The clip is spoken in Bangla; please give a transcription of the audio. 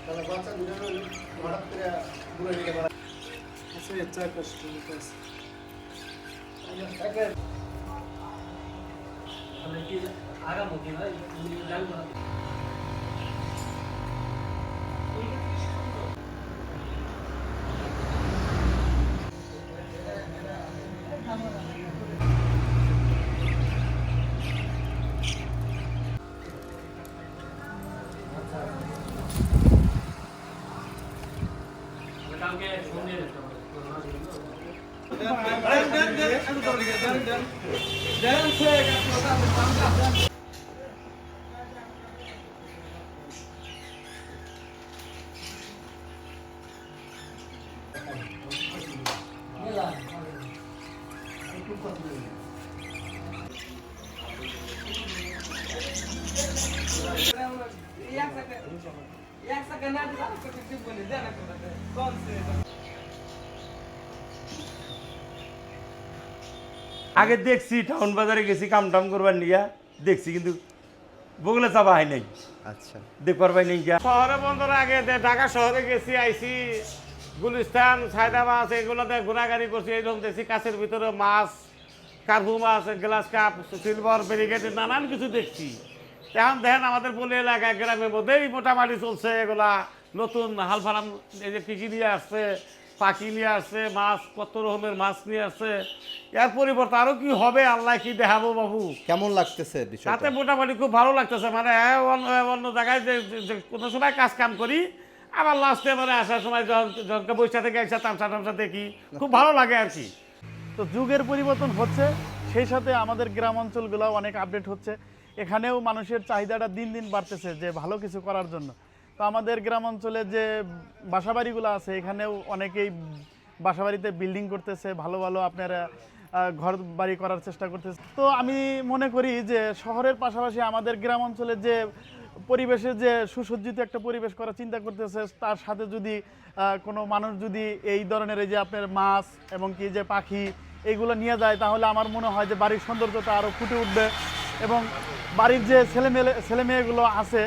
তাহলে বাচ্চা দুটো হঠাৎ করে ঘুরে নিতে পারে আচ্ছা চা কষ্ট মানে কি আগামী ভাই জানবো না কালকে ফোন দিয়ে দিতে হবে আগে দেখছি টাউন বাজারে গেছি কাম টাম করবার নিয়ে দেখছি কিন্তু বগুলা চাপা হয় নাই। আচ্ছা দেখবার পাই নাই গিয়া শহরে বন্ধুর আগে ঢাকা শহরে গেছি আইসি গুলিস্তান সায়দাবাদ এগুলোতে ঘোরাঘুরি করছি এইরকম দেখছি কাছের ভিতরে মাছ কার্পু মাছ গ্লাস কাপ সিলভার ব্যারিকেড নানান কিছু দেখছি। এখন দেখেন আমাদের বলে এলাকায় গ্রামের মধ্যেই মোটামুটি চলছে এগুলা নতুন হাল ফারাম এই যে কৃষি নিয়ে আসছে পাখি নিয়ে আসছে মাছ কত রকমের মাছ নিয়ে আসছে এর পরিবর্তে আরও কি হবে আল্লাহ কি দেখাবো বাবু। কেমন লাগতেছে বিষয়টা? তাতে মোটামুটি খুব ভালো লাগতেছে মানে অন্য জায়গায় যে কোনো সময় কাজ কাম করি আবার লাস্টে মানে আসার সময় যখন বৈশা থেকে একসাথে তামসা টামসা দেখি খুব ভালো লাগে আর কি। তো যুগের পরিবর্তন হচ্ছে, সেই সাথে আমাদের গ্রাম অঞ্চলগুলো অনেক আপডেট হচ্ছে। এখানেও মানুষের চাহিদাটা দিন দিন বাড়তেছে যে ভালো কিছু করার জন্য। তো আমাদের গ্রাম অঞ্চলে যে বাসাবাড়িগুলো আছে এখানেও অনেকেই বাসাবাড়িতে বিল্ডিং করতেছে, ভালো ভালো আপনারা ঘর বাড়ি করার চেষ্টা করতেছে। তো আমি মনে করি যে শহরের পাশাপাশি আমাদের গ্রাম অঞ্চলে যে পরিবেশে যে সুসজ্জিত একটা পরিবেশ করার চিন্তা করতেছে, তার সাথে যদি কোনো মানুষ যদি এই ধরনের এই যে আপনার মাছ এবং কি যে পাখি এইগুলো নিয়ে যায়, তাহলে আমার মনে হয় যে বাড়ির সৌন্দর্যটা আরও ফুটে উঠবে এবং বাড়ির যে ছেলে মেয়েগুলো আছে